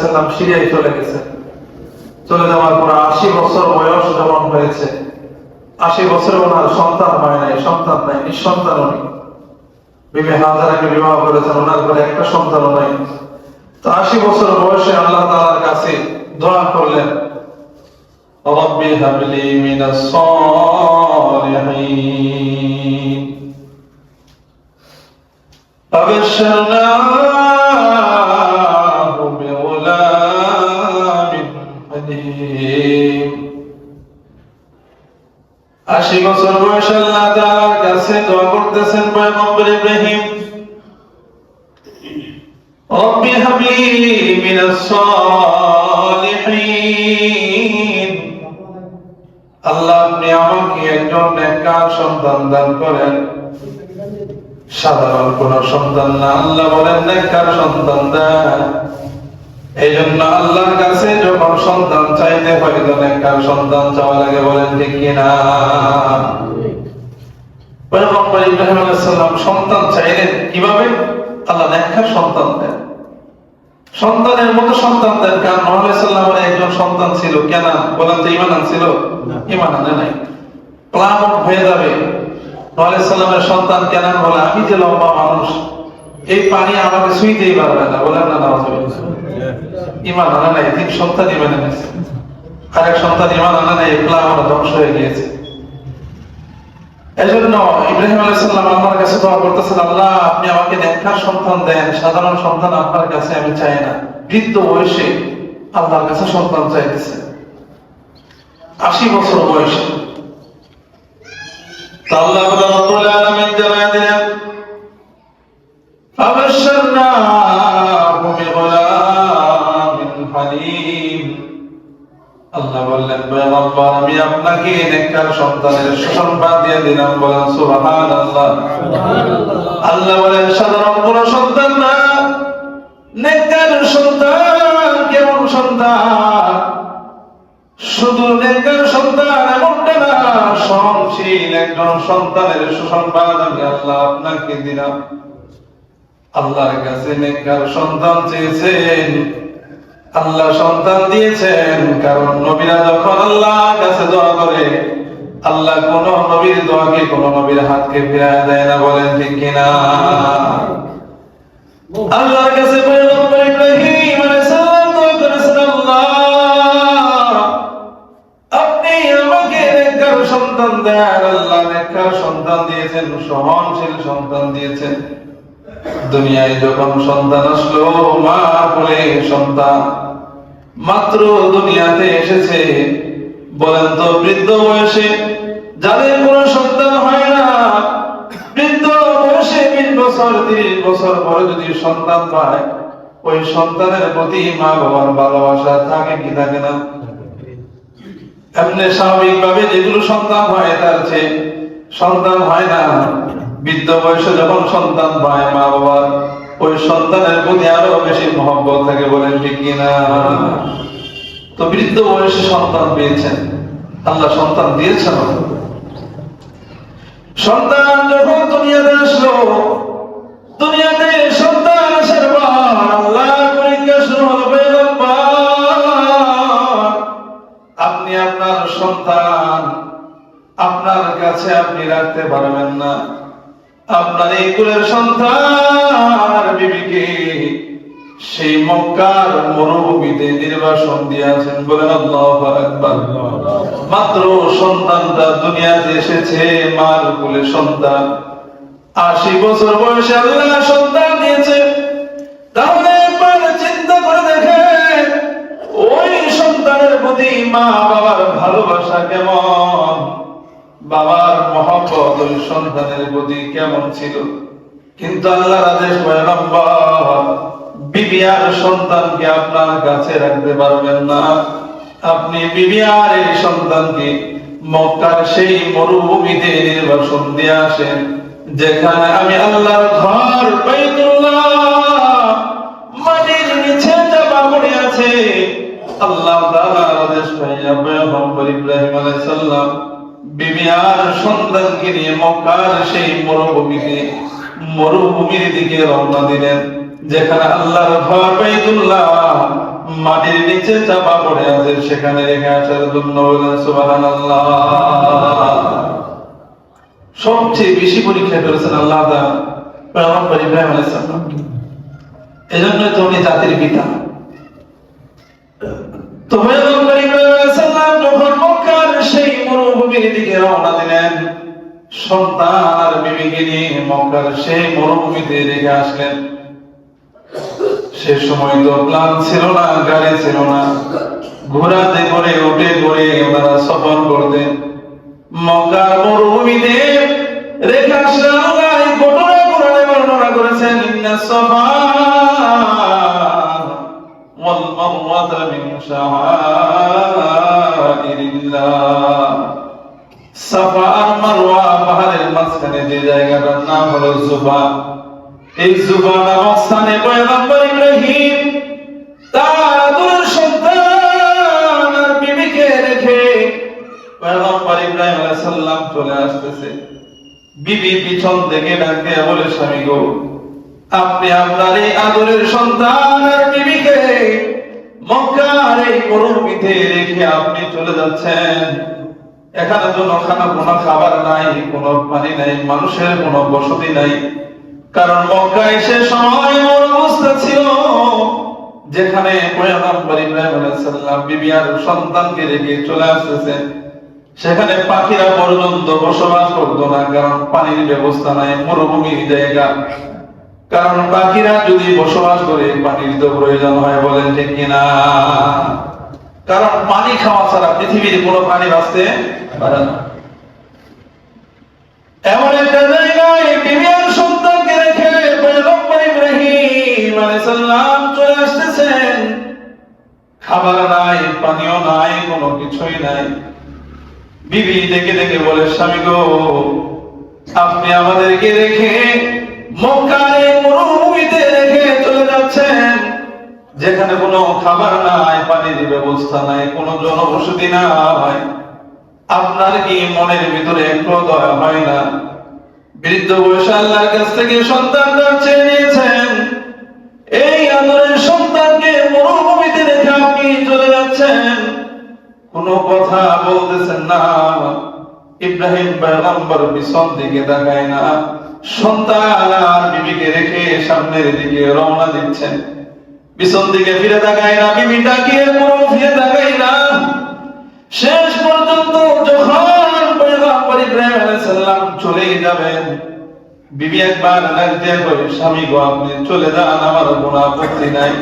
সাল্লাম সিরিয়ায় চলে গেছেন। চলে যাওয়ার পর 80 বছর বয়স যখন হয়েছে, 80 বছরে ওনার সন্তান হয় নাই, সন্তান নাই, নিঃসন্তান উনি। বিবি হাজারাকে বিবাহ করেছেন, ওনার ঘরে একটা সন্তানও নাই। তো 80 বছর বয়সে আল্লাহ তাআলার কাছে দোয়া করলেন, রব্বি হাবলি মিনাস সালিহিন। ফাবাশশারনাহু বিগুলামিন হালিম। 80 বছর বয়সে আল্লাহ তাআলার কাছে দোয়া করতেছেন পয়গম্বর ইব্রাহিম, রব্বি হাবলি মিনাস সালিহিন। আল্লাহ আপনি আমাকে একজন নেককার সন্তান দান করেন। সাধারণ কোন সন্তান না, আল্লাহ বলেন নেককার সন্তান দেন। এই জন্য আল্লাহর কাছে যখন সন্তান চাইতে হয় তো নেককার সন্তান চাওয়া লাগে, বলেন ঠিক কিনা? পয়গম্বর ইব্রাহিম আলাইহিস সালাম সন্তান চাইলেন কিভাবে? আল্লাহ নেককার সন্তান দেন, সন্তানের মতো সন্তান দেন। কারণ নূহ আলাইহিস সালামের একজন সন্তান ছিল, কেন বলেন তো? ঈমান আনছিল? ঈমান আনে নাই, প্লাবন হয়ে যাবে। নূহ আলাইহিস সালামের সন্তান কেনান বলে, আমি যে লম্বা মানুষ, এই পানি আমাকে ছুঁইতেই পারবে না, বলেন না? ঈমান আনে নাই, 3 সন্তান ঈমান এনেছে, আরেক সন্তান ঈমান আনে নাই, প্লাবনে ধ্বংস হয়ে গিয়েছে। এজন্য ইব্রাহিম আলাইহিস সালাম আল্লাহর কাছে দোয়া করতেছেন, আল্লাহ আপনি আমাকে নেককার সন্তান দেন। সাধারণ সন্তান আপনার কাছে আমি চাই না। বৃদ্ধ বয়সে আল্লাহর কাছে সন্তান চাইতেছে, 80 বছর বয়সে। আল্লাহ রাব্বুল আলামিন জানায় দিলেন, ফাবাশশারনাহু বিগুলামিন হালিম। আল্লাহ বললেন, পয়গম্বর আমি আপনাকে নেককার সন্তানের সুসংবাদ দিয়ে দিলাম, বলেন সুবহানাল্লাহ। আল্লাহ বলেন সাধারণ কোন সন্তান না, নেককার সন্তান। কেমন সন্তান? শুধু নেককার সন্তান এমনটা না, সহনশীল একজন সন্তানের সুসংবাদ আমি আল্লাহ আপনাকে দিলাম। আল্লাহর কাছে নেককার সন্তান চেয়েছেন, আল্লাহ সন্তান দিয়েছেন। কারণ নবীরা যখন আল্লাহর কাছে দোয়া করে, আল্লাহ কোন নবীর দোয়াকে, কোন নবীর হাতকে ফিরায় দেয় না, বলেন ঠিক কিনা? আল্লাহর কাছে পয়গম্বর ইব্রাহিম আলাইহিস সালাম দোয়া করেছেন, আল্লাহ আপনি আমাকে নেককার সন্তান দেন। আল্লাহ নেককার সন্তান দিয়েছেন, সহনশীল সন্তান দিয়েছেন। দুনিয়ায় যখন সন্তান আসলো, মা বলে সন্তান মাত্র দুনিয়াতে এসেছে, বলেন তো বৃদ্ধ বয়সে যাদের কোনো সন্তান হয় না, বৃদ্ধ বয়সে 20 বছর 30 বছর পরে যদি সন্তান পায়, ওই সন্তানের প্রতি মা বাবার ভালোবাসা থাকে কি থাকে না? এমনি স্বাভাবিকভাবে যেগুলো সন্তান হয় তার চেয়ে সন্তান হয় না। বৃদ্ধ বয়সে যখন সন্তান পায়, মা বাবার ওই সন্তানের প্রতি আরো বেশি মহব্বত থাকে, বলেন ঠিক কিনা? তো বৃদ্ধ বয়সে সন্তান পেয়েছেন, আল্লাহ সন্তান দিয়েছেন। সন্তান যখন দুনিয়াতে আসলো, দুনিয়াতে সন্তান আসার পর আল্লাহ পরীক্ষা শুরু হলো, আপনি আপনার সন্তান আপনার কাছে আপনি রাখতে পারবেন না। আপনার এই কুলের সন্তান বিবিকে সেই মক্কার মরুভূমিতে নির্বাসন দিয়েছেন, বলেন আল্লাহু আকবার। মাত্র সন্তানটা দুনিয়াতে এসেছে, মার কুলের সন্তান, 80 বছর বয়সে আল্লাহ সন্তান দিয়েছে। তাহলে একবার চিন্তা করে দেখেন, ওই সন্তানের প্রতি মা বাবার ভালোবাসা কেমন, বাবার মহব্বত ওই সন্তানের প্রতি কেমন ছিল। কিন্তু আল্লাহর আদেশ, পয়গম্বর বিবি আর সন্তানকে আপনার কাছে রাখতে পারবেন না। আপনি বিবি আর এই সন্তানকে মক্কার সেই মরুভূমিতে নির্বাসন দিয়ে আসেন, যেখানে আমি আল্লাহর ঘর বাইতুল্লাহ মাটির নিচে চাপা পড়ে আছে। আল্লাহ তাআলার আদেশ পাইয়া পয়গম্বর ইব্রাহিম আলাইহিস সালাম বিবি আর সন্তানকে নিয়ে মক্কার সেই মরুভূমির দিকে রওনা দিলেন, যেখানে আল্লাহর ঘর বাইতুল্লাহ মাটির নিচে চাপা পড়ে আছে, সেখানে রেখে আসার জন্য বলেন সুবহানাল্লাহ। সবচেয়ে বেশি পরীক্ষা করেছেন আল্লাহ তাআলা পয়গম্বর ইব্রাহিম আলাইহিস সালাম। এজন্য তো উনি জাতির পিতা। তো পয়গম্বর ইব্রাহিম আলাইহিস সালাম যখন মক্কার সেই মরুভূমির দিকে রওনা দিলেন, সন্তান আর বিবিকে নিয়ে মক্কার সেই মরুভূমিতে রেখে আসলেন। সে সময় তো প্ল্যান ছিল না, গাড়ি ছিল না, ঘোড়াতে করে উঠে করে ওনারা সফর করতেন। মক্কার মরুভূমিতে রেখে আসলেন। আল্লাহ এই ঘটনা কোরআনে বর্ণনা করেছেন, ইন্না সাফা ওয়াল মারওয়াতা মিন শাআইরিল্লাহ। সাফা আর মারওয়া পাহাড়ের মাঝখানে যে জায়গাটার নাম হলো জুফা। এই জুফা নামক স্থানে পয়গম্বর ইব্রাহিম তার আদরের সন্তান আর বিবিকে রেখে পয়গম্বর ইব্রাহিম আলাইহিস সালাম চলে আসতেছে। বিবি পিছন থেকে ডাক দিয়ে বলে, স্বামী গো, আপনি আপনার এই আদরের সন্তান আর বিবিকে মক্কার এই মরুভূমিতে রেখে আপনি চলে যাচ্ছেন। এখানে তো কোনো খাবার নাই, কোনো পানি নাই, মানুষের কোনো বসতি নাই। কারণ মক্কায় সে সময় এমন অবস্থা ছিল যেখানে পয়গম্বর ইব্রাহিম আলাইহিস সালাম বিবি আর সন্তানকে রেখে চলে আসতেছেন, সেখানে পাখিরা পর্যন্ত বসবাস করতো না। কারণ পানির ব্যবস্থা নাই, মরুভূমির জায়গা। কারণ পাখিরা যদি বসবাস করে পানির তো প্রয়োজন হয়, বলেন ঠিক কিনা? কারণ পানি খাওয়া ছাড়া পৃথিবীর কোনো প্রাণী বাঁচতে পারে না। এমন একটা জায়গায় বিবি আর সন্তানকে রেখে পয়গম্বর ইব্রাহিম আলাইহিস সালাম চলে আসতেছেন। খাবার নাই, পানিও নাই, কোনো কিছুই নাই। বিবি দেখে দেখে বলে, স্বামী গো, আপনি আমাদেরকে রেখে মক্কার মরুভূমিতে রেখে চলে যাচ্ছেন, যেখানে কোনো খাবার নাই, পানির ব্যবস্থা নাই, কোনো জনবসতি নাই। আপনার কি মনের ভিতরে একটু দয়া হয় না? বৃদ্ধ বয়সে আল্লাহর কাছ থেকে সন্তানটা চেয়ে নিয়েছেন। এই আদরের সন্তানকে মরুভূমিতে রেখে আপনি চলে যাচ্ছেন, কোনো কথা বলতেছেন না। ইব্রাহিম পয়গম্বর পিছন দিকে তাকায় না, সন্তান আর বিবিকে রেখে সামনের দিকে রওনা দিচ্ছেন। পিছন দিকে ফিরে তাকায় না, বিবিটাকে ফিরে তাকায় না। শেষ পর্যন্ত যখন পয়গম্বর ইব্রাহিম আলাইহিস সালাম চলে যাবেন, বিবি একবার ডাক দিয়ে বলে, স্বামী গো, আপনি চলে যান, আমার কোনো আপত্তি নাই,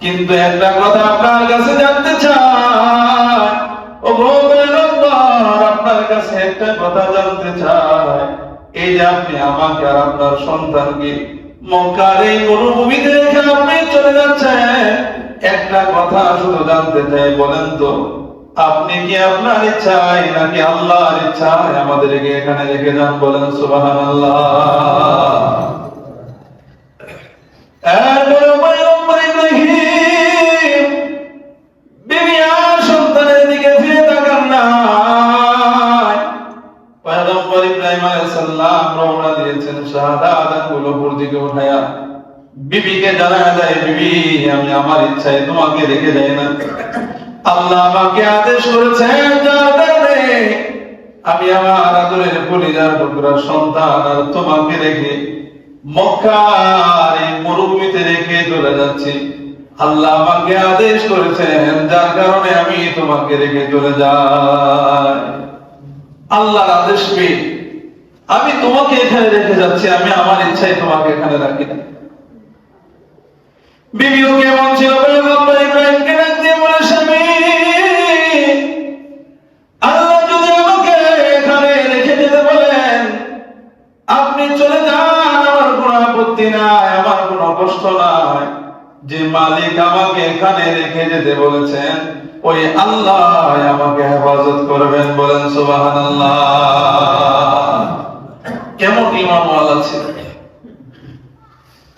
কিন্তু একটা কথা আপনার কাছে জানতে চাই। ও গো পয়গম্বর, আপনার কাছে একটা কথা জানতে চাই। এই যে আপনি আমাকে আর আপনার সন্তানকে মক্কার এই মরুভূমিতে রেখে আপনি চলে যাচ্ছেন, একটা কথা শুধু জানতে চাই, বলেন তো, আপনি কি আপনার ইচ্ছায় নাকি আল্লাহর ইচ্ছায় আমাদেরকে এখানে রেখে যান? বলেন সুবহানাল্লাহ। এরপরে পয়গম্বর ইব্রাহিম বিবি আর সন্তানের দিকে ফিরে তাকান না। পয়গম্বর ইব্রাহিম আলাইহিস সালাম রওনা দিয়েছেন, শাহাদাত আঙ্গুল উপর দিকে উঠায়া বিবিকে জানায় দেয়, বিবি, আমি আমার ইচ্ছায় তোমাকে রেখে যাই না। আল্লাহ আমাকে আদেশ করেছেন, যার কারণে আমি আমার আদরের কলিজার টুকরা সন্তান আর তোমাকে রেখে মক্কার এই মরুভূমিতে রেখে চলে যাচ্ছি। আল্লাহ আমাকে আদেশ করেছেন, যার কারণে আমি তোমাকে রেখে চলে যাই। আল্লাহর আদেশ পেয়ে আমি তোমাকে এখানে রেখে যাচ্ছি, আমি আমার ইচ্ছায় তোমাকে এখানে রাখি না। বিবিও কেমন ছিল? পয়গম্বর ইব্রাহিমকে ডাক দিয়ে বলে, স্বামী, আল্লাহ যদি আমাকে এখানে রেখে যেতে বলেন, আপনি চলে যান, আমার কোনো আপত্তি নাই, আমার কোনো কষ্ট নাই। যে মালিক আমাকে এখানে রেখে যেতে বলেছেন, ওই আল্লাহ আমাকে হেফাজত করবেন। বলেন সুবহানাল্লাহ। কেমন ঈমান ওয়ালা ছিল!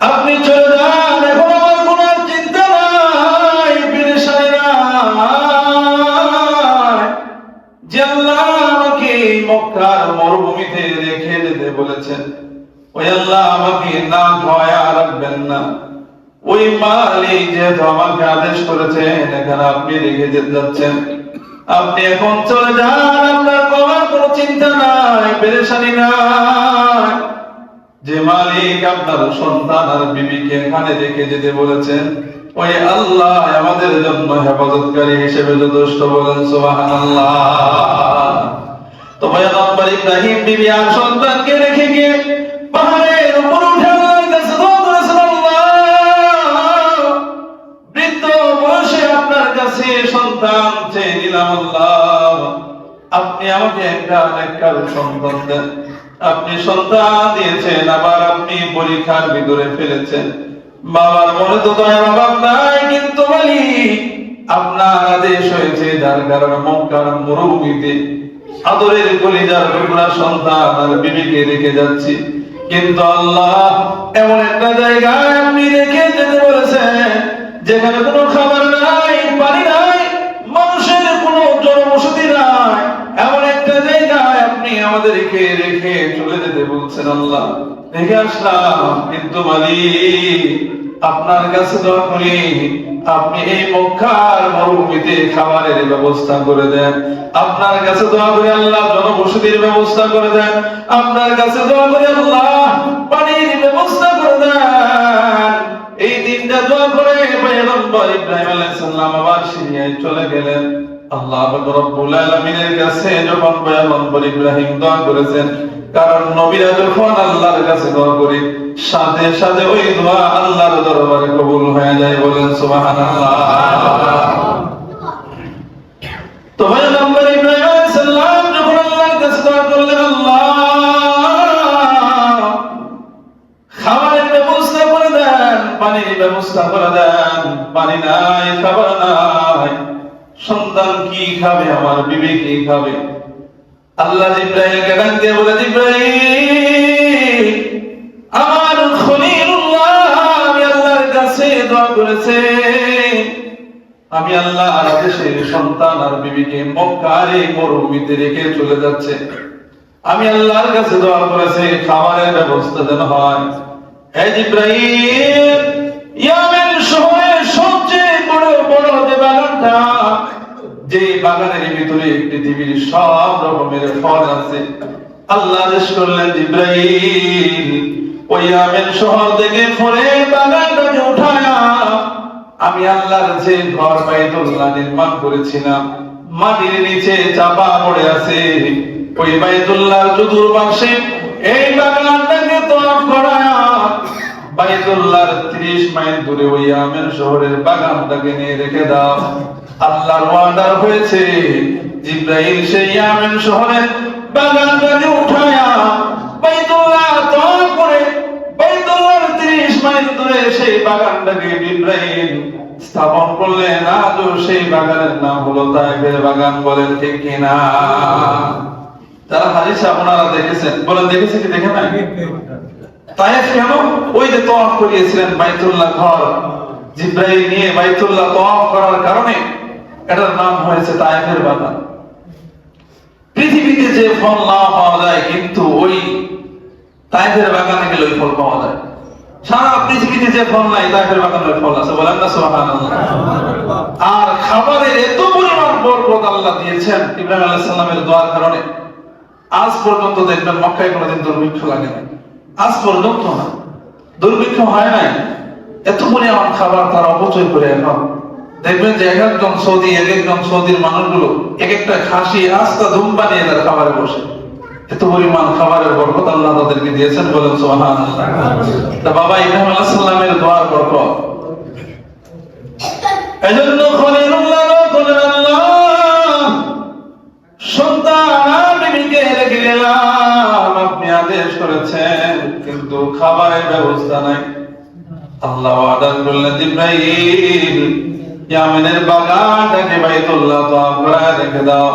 আপনি চলে যান, এখন আমার কোনো চিন্তা নাই, পেরেশানি নাই। যে আল্লাহ আমাকে মক্কার মরুভূমিতে রেখে যেতে বলেছেন, ওই আল্লাহ আমাকে না ভয়া রাখবেন না। ওই মালিক যেহেতু আমাকে আদেশ করেছেন, এখানে আপনি রেখে যেতে যাচ্ছেন। আপনি এখন চলে যান, আপনার বাবার কোনো চিন্তা নাই, পেরেশানি নাই। যে মালিক আপনার সন্তান আর বিবিকে এখানে রেখে যেতে বলেছেন, ওই আল্লাহ আমাদের জন্য হেফাজতকারী হিসেবে যথেষ্ট। বলেন সুবহানাল্লাহ। তো পয়গম্বর ইব্রাহিম বিবি আর সন্তানকে রেখে গিয়ে পাহাড়ের উপর উঠে আল্লাহর কাছে দোয়া করেছেন, আল্লাহ বৃদ্ধ বয়সে আপনার কাছে সন্তান চেয়ে নিলাম, আল্লাহ আপনি আমাকে একটা সন্তান দেন। আপনি সন্তান দিয়েছেন, আবার আপনি পরীক্ষার ভিতরে ফেলেছেন। বাবার মনে তো দয়ার অভাব নাই, কিন্তু বলি আপনার আদেশ হয়েছে, যার কারণে মক্কার মরুভূমিতে আদরের কলিজার টুকরা সন্তান আর বিবিকে রেখে যাচ্ছি। কিন্তু আল্লাহ এমন একটা জায়গায় আপনি রেখে যেতে বলেছেন, যেখানে কোনো খাবার নাই, পানি নাই, মানুষের কোনো জনবসতি নাই, এমন একটা জায়গায় আপনি আমাদেরকে রেখে চলে যেতে বলছেন। আল্লাহ রেখে আসলাম, কিন্তু মালিক আপনার কাছে দোয়া করি, আপনি এই মক্কার মরুভূমিতে খাবারের ব্যবস্থা করে দেন। আপনার কাছে দোয়া করি আল্লাহ জনবসতির ব্যবস্থা করে দেন। আপনার কাছে দোয়া করি আল্লাহ পানির ব্যবস্থা করে দেন। এই দিনটা দোয়া করে পয়গম্বর ইব্রাহিম আলাইহিস সালাম আবার সিরিয়ায় চলে গেলেন। আল্লাহ রাব্বুল আলামিনের কাছে যখন পয়গম্বর ইব্রাহিম দোয়া করেছেন, কারণ নবীরা যখন আল্লাহর কাছে দোয়া করে সাথে সাথে ওই দোয়া আল্লাহর দরবারে কবুল হয়ে যায়। বলেন সুবহানাল্লাহ। তো পয়গম্বর ইব্রাহিম আলাইহিস সালাম যখন আল্লাহর কাছে দোয়া করলেন, আল্লাহ খাবারের ব্যবস্থা করে দেন, পানির ব্যবস্থা করে দেন। পানি নাই, খাবার নাই, সন্তান কি খাবে, আমার বিবি কি খাবে? আল্লাহ জিবরাইলকে ডাক দিয়ে বলে, জিবরাইল আমার খলিলুল্লাহ আমি আল্লাহর কাছে দোয়া করেছে, আমি আল্লাহর আদেশে সন্তান আর বিবিকে মক্কার এই মরুভূমিতে রেখে চলে যাচ্ছে। আমি আল্লাহর কাছে দোয়া করেছে খাবারের ব্যবস্থা যেন হয়। হে জিবরাইল, ইয়ামেন শহরের সবচেয়ে বড় বড় যে বাগানটা, যে বাগানের ভিতরে পৃথিবীর সব রকমের ফল আছে, আল্লাহ আদেশ করলেন জিবরাইল ওই ইয়ামেন শহর থেকে ফলের বাগানটাকে উঠায়া আমি আল্লাহর যে ঘর বাইতুল্লাহ নির্মাণ করেছিলাম মাটির নিচে চাপা পড়ে আছে, ওই বাইতুল্লাহর চতুর্পাশে এই বাগানটাকে তওয়াফ করায়া বাইতুল্লাহর 30 মাইল দূরে ওই ইয়ামেন শহরের বাগানটাকে নিয়ে রেখে দাও। আল্লাহর ওয়াদা হয়েছে, জিবরাইল সেই ইয়ামেন শহরের বাগানটাকে উঠায়া বাইতুল্লাহ তওয়াফ করে বাইতুল্লাহর 30 মাইল দূরে সেই বাগানটাকে জিবরাইল স্থাপন করলেন। আজও সেই বাগানের নাম হলো তায়েফের বাগান। বলেন ঠিক কিনা? যারা হাদিস আপনারা দেখেছেন, বলেন দেখেছে কি দেখেন না? তায়েফ কেন? ওই যে তওয়াফ করিয়েছিলেন বাইতুল্লাহ ঘর, জিবরাইল নিয়ে বাইতুল্লাহ তওয়াফ করার কারণে এটার নাম হয়েছে তায়েফের বাগান। পৃথিবীতে যে ফল না পাওয়া যায়, কিন্তু ওই তায়েফের বাগানে গেলে ওই ফল পাওয়া যায়। সারা পৃথিবীতে যে ফল নাই, তায়েফের বাগানের ফল আছে। বলেন না সুবহানাল্লাহ। আর খাবারের এত পরিমাণ বরকত আল্লাহ দিয়েছেন ইব্রাহিম আলাইহিস সালামের দোয়ার কারণে। আজ পর্যন্ত দেখবেন মক্কায় কোনোদিন দুর্ভিক্ষ লাগে না, আজ পর্যন্ত না, দুর্ভিক্ষ হয় নাই। এত পরিমাণ খাবার তারা অপচয় করে। এখন দেখবেন যে একজন সৌদির মানুষগুলো এক একটা খাসি রাস্তা ধূমপা নিয়ে তার খাবারে বসে। এত পরিমাণ খাবারের বরকত আল্লাহ তাদেরকে দিয়েছেন। বলেন সুবহানাল্লাহ। তা বাবা ইব্রাহিম আলাইহিস সালামের দোয়ার বরকত। এজন্য খলিলুল্লাহ বলেন, আল্লাহ সন্তান বিবিকে রেখে গেলাম, আপনি আদেশ করেছেন, কিন্তু খাবারের ব্যবস্থা নাই। আল্লাহ আদেশ করলেন জিবরাইল ইয়ামেনের বাগানটাকে বাইতুল্লাহ তওয়াফ করায় রেখে দাও।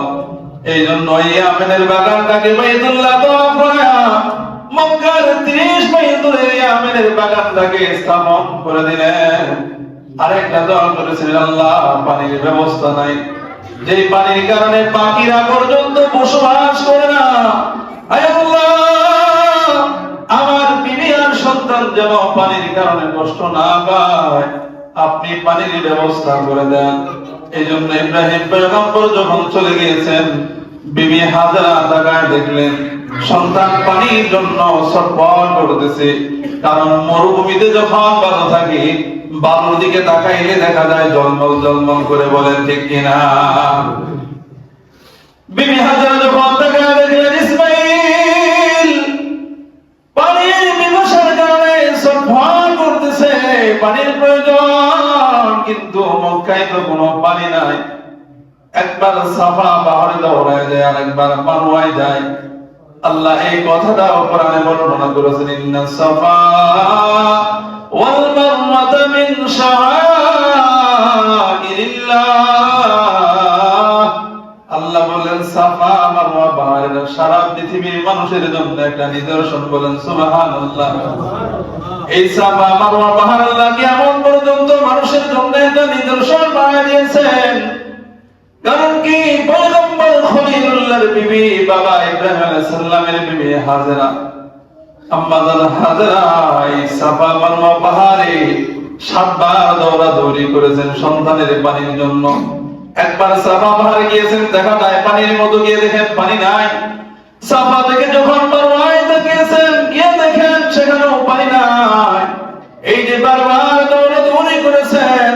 এই জন্য ইয়ামেনের বাগানটাকে বাইতুল্লাহ তওয়াফ করায়া মক্কার 30 মাইল দূরে ইয়ামেনের বাগানটাকে স্থাপন করে দিলেন। আরেকটা দোয়া করেছিলেন, আল্লাহ পানির ব্যবস্থা নাই, যে পানির কারণে পাখিরা পর্যন্ত বসবাস করে না, আল্লাহ আমার বিবি আর সন্তান যেন পানির কারণে কষ্ট না পায়, আপনি পানির ব্যবস্থা করে দেন। এই জন্য ইব্রাহিম পয়গম্বর যখন চলে গিয়েছেন, বিবি হাজেরা তাকায় দেখলেন সন্তান পানির জন্য ছটফট করতেছে। কারণ মরুভূমিতে যখন বালু থাকে, বালুর দিকে তাকাইলে দেখা যায় জলমল জলমল করে, বলেন ঠিক কিনা? বিবি হাজেরা যখন তাকায় দেখলেন ইসমাইল পানির পিপাসার কারণে ছটফট করতেছে, পানির প্রয়োজন, কিন্তু মক্কায় তো কোনো পানি নাই। একবার সাফা পাহাড়ে দৌড়ায় যায়, আর একবার মারওয়ায় যায়। আল্লাহ এই কথাটা কোরআনে বর্ণনা করেছেন, ইন্না সাফা ওয়াল মারওয়াতা মিন শাআইরিল্লাহ। আল্লাহ বলেন সাফা মারওয়া পাহাড়ের সারা পৃথিবীর মানুষের জন্য একটা নিদর্শন, বলেন সুবহানাল্লাহ। এই সাফা মারওয়া পাহাড় আল্লাহ কিয়ামত পর্যন্ত মানুষের জন্য একটা নিদর্শন বানিয়ে দিয়েছেন। কারণ কি, পয়গম্বর খলিলুল্লাহর বিবি বাবা ইব্রাহিম আলাইহিস সালামের বিবি হাজেরা, আম্মা জান হাজেরা এই সাফা মারওয়া পাহাড়ে 7 বার দৌড়াদৌড়ি করেছেন সন্তানের পানির জন্য। একবার সাফা পাহাড়ে গিয়েছেন, দেখা যায় পানির মতো, গিয়ে দেখেন পানি নাই। সাফা থেকে যখন মারওয়ায় গিয়েছেন, গিয়ে দেখেন সেখানেও পানি নাই। এই যে বারবার দৌড়াদৌড়ি করেছেন,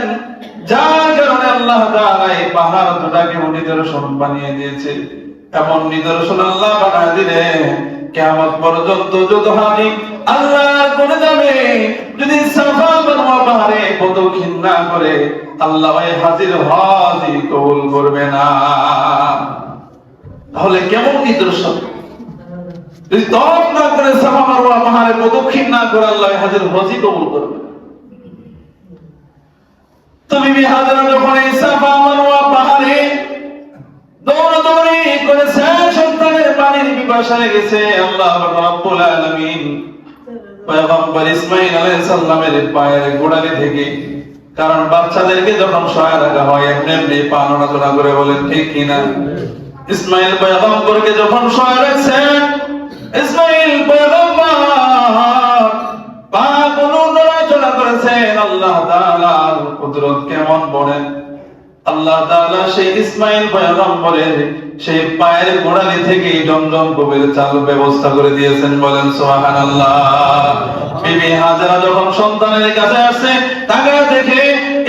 যার কারণে আল্লাহ তাআলা এই পাহাড় দুটাকে নিদর্শন বানিয়ে দিয়েছে। এমন নিদর্শন আল্লাহ বানিয়ে দিলেন, কিয়ামত পর্যন্ত যত হাজি আল্লাহর করে যাবে, যদি সাফা মারওয়া পাহাড়ে প্রদক্ষিণ না করে, আল্লাহ ওই হাজির হজই কবুল করবে না। তাহলে কেমন নিদর্শন? যদি তওয়াফ না করে সাফা মারওয়া পাহাড়ে প্রদক্ষিণ না করে, আল্লাহ হাজির হজই কবুল করবে। তো বিবি হাজেরা যখন এই সাফা মারওয়া পাহাড়ে দৌড়াদৌড়ি করেছে, সন্তানের পানির পিপাসা লেগেছে, আল্লাহ রাব্বুল আলামিন পয়গম্বর ইসমাঈল আলাইহিস সালামের পায়ের গোড়ালি থেকে, কারণ বাচ্চাদেরকে যখন শোয়া রাখা হয় এমনি এমনি পা নড়াচড়া করে, বলেন ঠিক কিনা? ইসমাঈল পয়গম্বরকে যখন শোয়া রাখছেন, ইসমাঈল পয়গম্বর পা কোনো নড়াচড়া করেছেন। আল্লাহ তাআলার কুদরত কেমন বলেন! আল্লাহ তাআলা সেই ইসমাঈল পয়গম্বরের সেই পায়ের গোড়ালি থেকে জমজম কূপের চাল ব্যবস্থা করে দিয়েছেন, বলেন সুবহানাল্লাহ। বিবি হাজেরা যখন সন্তানের কাছে আসছে, তাকায় দেখে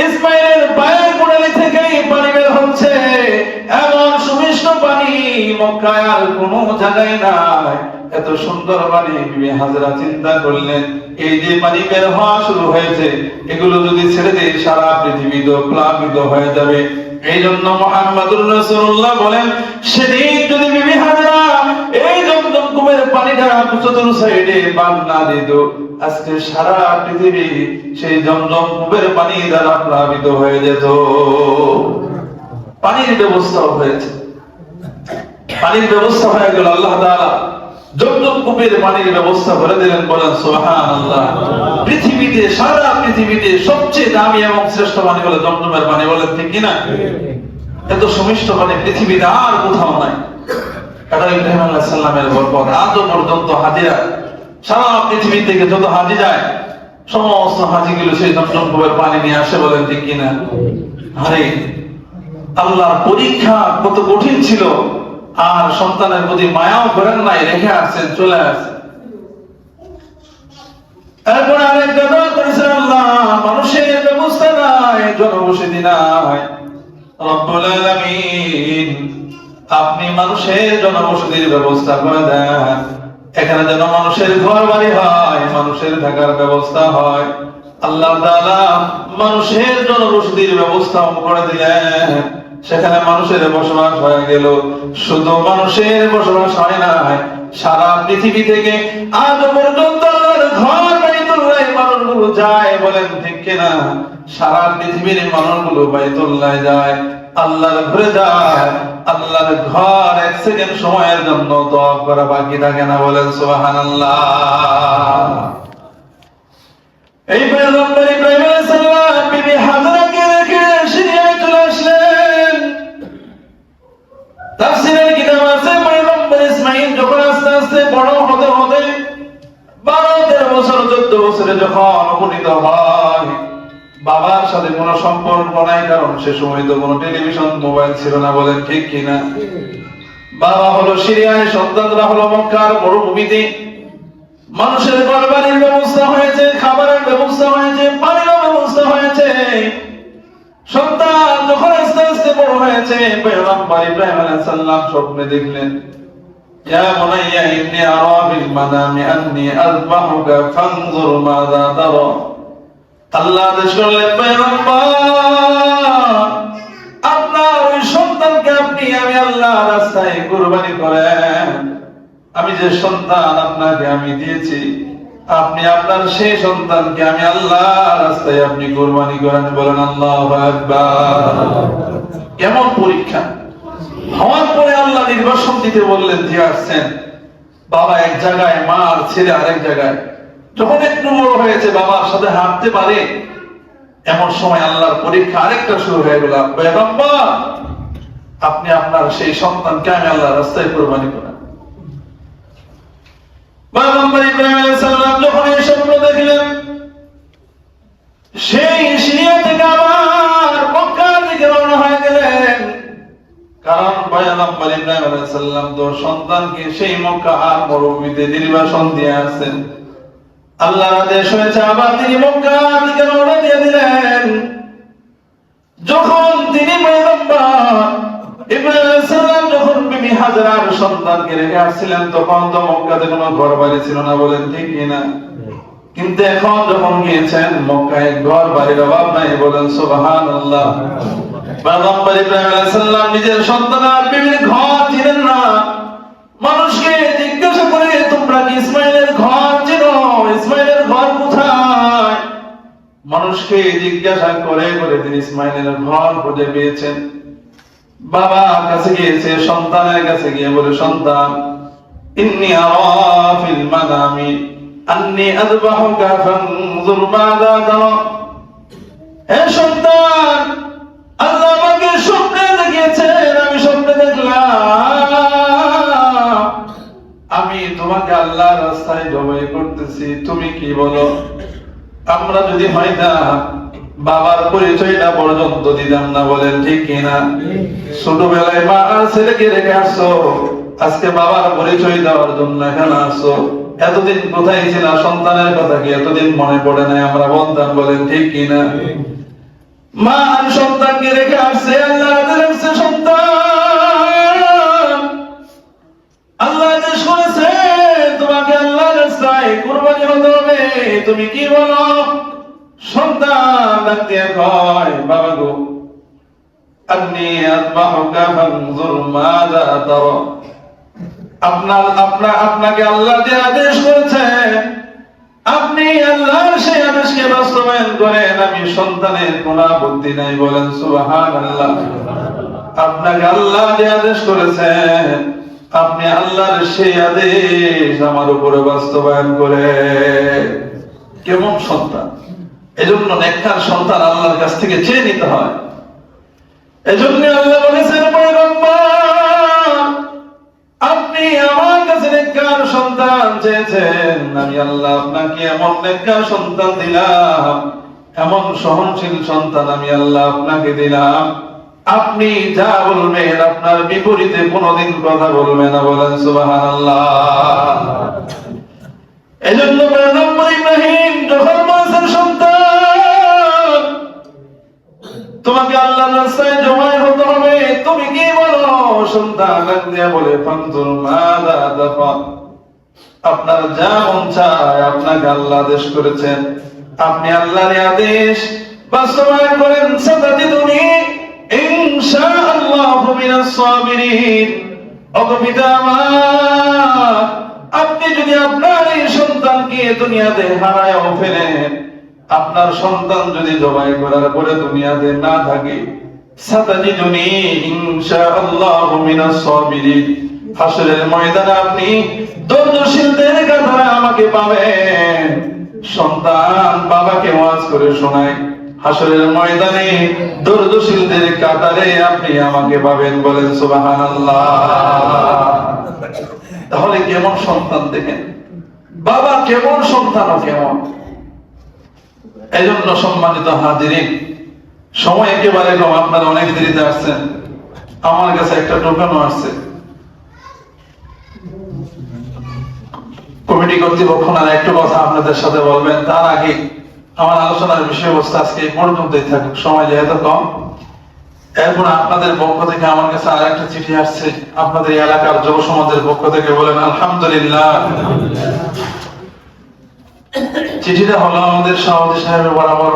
ইসমাঈলের পায়ের গোড়ালি থেকেই পানি বের হচ্ছে। এমন সুমিষ্ট পানি মক্কায় আর কোনো জায়গায় নাই, এত সুন্দর পানি। বিবি হাজেরা চিন্তা করলেন, এই যে পানি বের হওয়া শুরু হয়েছে, এগুলো যদি ছেড়ে দেই সারা পৃথিবী তো প্লাবিত হয়ে যাবে। এই জন্য মুহাম্মদুর রাসূলুল্লাহ বলেন, সেদিন যদি বিবি হাজেরা এই জমজম কূপের পানিটা চতুর সাইডে বান না দিত, আজকে সারা পৃথিবী সেই জমজম কূপের পানি দ্বারা প্লাবিত হয়ে যেত। পানির ব্যবস্থা হয়েছে, পানির ব্যবস্থা হয়ে গেল। আল্লাহ তাআলা জমজম কূপের পানির ব্যবস্থা করে দিলেন, বলেন সুবহানাল্লাহ। পৃথিবীতে, সারা পৃথিবীতে সবচেয়ে দামি এবং শ্রেষ্ঠ পানি বলে জমজমের পানি, বলেন ঠিক কিনা? এত সুমিষ্ট পানি পৃথিবীতে আর কোথাও নাই। এটা ইব্রাহিম আলাইহিস সালামের বরকত। আজও পর্যন্ত হাজিরা সারা পৃথিবী থেকে যত হাজি যায়, সমস্ত হাজিগুলো সেই জমজম কূপের পানি নিয়ে আসে, বলেন ঠিক কিনা? আরে আল্লাহর পরীক্ষা কত কঠিন ছিল, আর সন্তানের প্রতি মায়াও করেন নাই, রেখে আসছেন, চলে আসছেন। এরপরে আরেকটা দোয়া করেছেন, আল্লাহ মানুষের ব্যবস্থা নাই, জনবসতি নাই, রব্বুল আলামিন আপনি মানুষের জনবসতির ব্যবস্থা করে দেন। এখানে যেন মানুষের ঘর বাড়ি হয়, মানুষের থাকার ব্যবস্থা হয়। আল্লাহ তাআলা মানুষের জনবসতির ব্যবস্থা করে দিলেন, সেখানে মানুষের বসবাস হয়ে গেল। শুধু মানুষের বসবাস হয় না, সারা পৃথিবী থেকে আজ পর্যন্ত আল্লাহর ঘর বাইতুল্লাহ মানুষগুলো যায়, বলেন ঠিক কিনা? সারা পৃথিবীর মানুষগুলো বাইতুল্লাহ যায়, আল্লাহর ঘরে যায়। আল্লাহর ঘর এক সেকেন্ড সময়ের জন্য তওয়াফ করা বাকি থাকে না, বলেন সুবহানাল্লাহ। এই পয়গম্বর ইব্রাহিম আলাইহিস সালাম বিবি হাজেরাকে রেখে সিরিয়ায় চলে আসলেন। তাফসীরের কিতাব আছে, পয়গম্বর ইসমাঈল যখন আস্তে আস্তে বড় হতে হতে 12-13 বছর 14 বছরে যখন উপনীত হয়, বাবার সাথে কোনো সম্পর্ক নাই, কারণ সে সময় তো কোনো টেলিভিশন মোবাইল ছিল না, বলেন ঠিক কিনা? বাবা হলো সিরিয়ায়, সন্তানরা হলো মক্কার মরুভূমিতে। মানুষের ঘরবাড়ির ব্যবস্থা হয়েছে, খাবারের ব্যবস্থা হয়েছে, পানির ব্যবস্থা হয়েছে। সন্তান যখন আস্তে আস্তে বড় হয়েছে, পয়গম্বর ইব্রাহিম আলাইহিস সালাম স্বপ্নে দেখলেন, ইয়া বুনাইয়া ইন্নী আরা ফিল মানামি আন্নী আযবাহুকা ফানজুর মাযা তারা। আল্লাহ আদেশ করলেন, পয়গম্বর আপনার ওই সন্তানকে আপনি আমি আল্লাহর রাস্তায় কুরবানি করেন। আমি যে সন্তান আপনাকে আমি দিয়েছি, আপনি আপনার সেই সন্তানকে আমি আল্লাহর রাস্তায় আপনি কুরবানি করেন। বলেন আল্লাহু আকবার। কেমন পরীক্ষা! হওয়ার পরে আল্লাহ নির্বাসন দিতে বললেন, দিয়ে আসছেন। বাবা এক জায়গায়, মা আর ছেলে আরেক জায়গায়। যখন একটু বড় হয়েছে, বাবার সাথে হাঁটতে পারে, এমন সময় আল্লাহর পরীক্ষা আরেকটা শুরু হয়ে গেল। পয়গম্বর আপনি আপনার সেই সন্তানকে আমি আল্লাহর রাস্তায় কুরবানি করেন। পয়গম্বর ইব্রাহিম আলাইহিস সালাম যখন এই স্বপ্ন দেখলেন, সেই সিরিয়া থেকে আবার মক্কার দিকে রওনা হয়ে গেলেন। কারণ পয়গম্বর ইব্রাহিম আলাইহিস সালাম তো সন্তানকে সেই মক্কা আর মরুভূমিতে নির্বাসন দিয়ে আসেন। আল্লাহর আদেশ হয়েছে, আবার তিনি মক্কার দিকে রওনা দিয়ে দিলেন। যখন তিনি পয়গম্বর ইব্রাহিম আলাইহিস সালাম যখন বিবি হাজরার সন্তানকে রেখে আসছিলেন, তখন তো মক্কাতে কোনো ঘরবাড়ি ছিল না, বলেন ঠিক কিনা? কিন্তু এখন যখন গিয়েছেন মক্কায়, ঘর বাড়ির অভাব নাই, বলেন সুবহানাল্লাহ। পয়গম্বর ইব্রাহিম আলাইহিস সালাম নিজের সন্তান আর বিবির ঘর চিনেন না। মানুষকে জিজ্ঞাসা করে, তোমরা কি ইসমাইলের ঘর চেনো? ইসমাইলের ঘর কোথায়? মানুষকে জিজ্ঞাসা করে করে তিনি ইসমাইলের ঘর খুঁজে পেয়েছেন। বাবা কাছে গিয়েছে, সন্তানের কাছে গিয়ে বলে, সন্তান ইন্নী আরা ফিল মানামি আন্নী আযবাহুকা ফানজুর মাযা তারা। হে সন্তান, আল্লাহ আমাকে স্বপ্নে দেখিয়েছেন, আমি স্বপ্নে দেখলাম আমি তোমাকে আল্লাহর রাস্তায় জবাই করতেছি, তুমি কি বলো? আমরা যদি হয়তাম বাবার পরিচয়টা পর্যন্ত দিতাম না, বলেন ঠিক কিনা? ছোটবেলায় মা আর ছেলেকে রেখে আসছো, আজকে বাবার পরিচয় দেওয়ার জন্য এখানে আসছো। এতদিন কোথায় ছিল? সন্তানের কথা কি এতদিন মনে পড়ে নাই? আমরা বলতাম, বলেন ঠিক কিনা? মা আর সন্তানকে রেখে আসছে, আল্লাহ রেখেছে সন্তান। আল্লাহ আদেশ করেছে তোমাকে আল্লাহর রাস্তায় কুরবানি হতে হবে। তুমি কি বলো? সন্তান ডাক দিয়ে কয়, বাবা গো, আন্নী আযবাহুকা ফানজুর মাযা তারা। আপনাকে আল্লাহ যে আদেশ করেছে, আপনি আল্লাহর সেই আদেশকে বাস্তবায়ন করেন। আমি সন্তানের কোনো আপত্তি নাই, বলেন সুবহানাল্লাহ। আপনাকে আল্লাহ যে আদেশ করেছেন, আপনি আল্লাহর সেই আদেশ আমার উপরে বাস্তবায়ন করে। কেমন সন্তান! এজন্য নেককার সন্তান আল্লাহর কাছ থেকে চেয়ে নিতে হয়। এজন্য আল্লাহ বলেছেন, পয়গম্বর আপনি আমার কাছে নেককার সন্তান চেয়েছেন, আমি আল্লাহ আপনাকে এমন নেককার সন্তান দিলাম, এমন সহনশীল সন্তান আমি আল্লাহ আপনাকে দিলাম, আপনি যা বলবেন আপনার বিপরীতে কোনোদিন কথা বলবে না, বলেন সুবহানাল্লাহ। এজন্য পয়গম্বর ইব্রাহিম যখন বলেছেন, সন্তান তোমাকে আল্লাহর রাস্তায় জবাই হতে হবে, তুমি কি বলো? সন্তান ডাক দিয়ে বলে, ফানজুর মাযা তারা। আপনার যা মন চায়, আপনাকে আল্লাহ আদেশ করেছেন, আপনি আল্লাহর আদেশ বাস্তবায়ন করেন। সাতাজিদুনি ইনশাআল্লাহু মিনাস সাবিরিন। ওগো পিতা আমার, আপনি যদি আপনার এই সন্তানকে দুনিয়াতে হারায়ও ফেলেন, আপনার সন্তান যদি জবাই করার পরে দুনিয়াতে না থাকে, সাতাজিদুনি ইনশাআল্লাহু মিনাস সাবিরিন। হাসরের ময়দানে আপনি ধৈর্যশীলদের কাতারে আমাকে পাবেন। সন্তান বাবাকে ওয়াজ করে শোনায়, হাসরের ময়দানে ধৈর্যশীলদের কাতারে আপনি আমাকে পাবেন, বলেন সুবহানাল্লাহ। তাহলে কেমন সন্তান দেখেন, বাবা কেমন সন্তান, কেমন এই জন্য সম্মানিত হাজিরিন, সময় একেবারে কম, আপনারা অনেক দেরিতে আসছেন। আমার কাছে একটা টোকেনও আসছে। কমিটি কর্তৃপক্ষ না একটু কথা আপনাদের সাথে বলবেন, তার আগে আমার আলোচনার বিষয়বস্তু আজকে এই পর্যন্তই থাকুক, সময় যেহেতু কম। এরপর আপনাদের পক্ষ থেকে আমার কাছে আর একটা চিঠি আসছে, আপনাদের এলাকার যুব সমাজের পক্ষ থেকে, বলেন আলহামদুলিল্লাহ। চিঠিটা হলো আমাদের সভাপতি সাহেবের বরাবর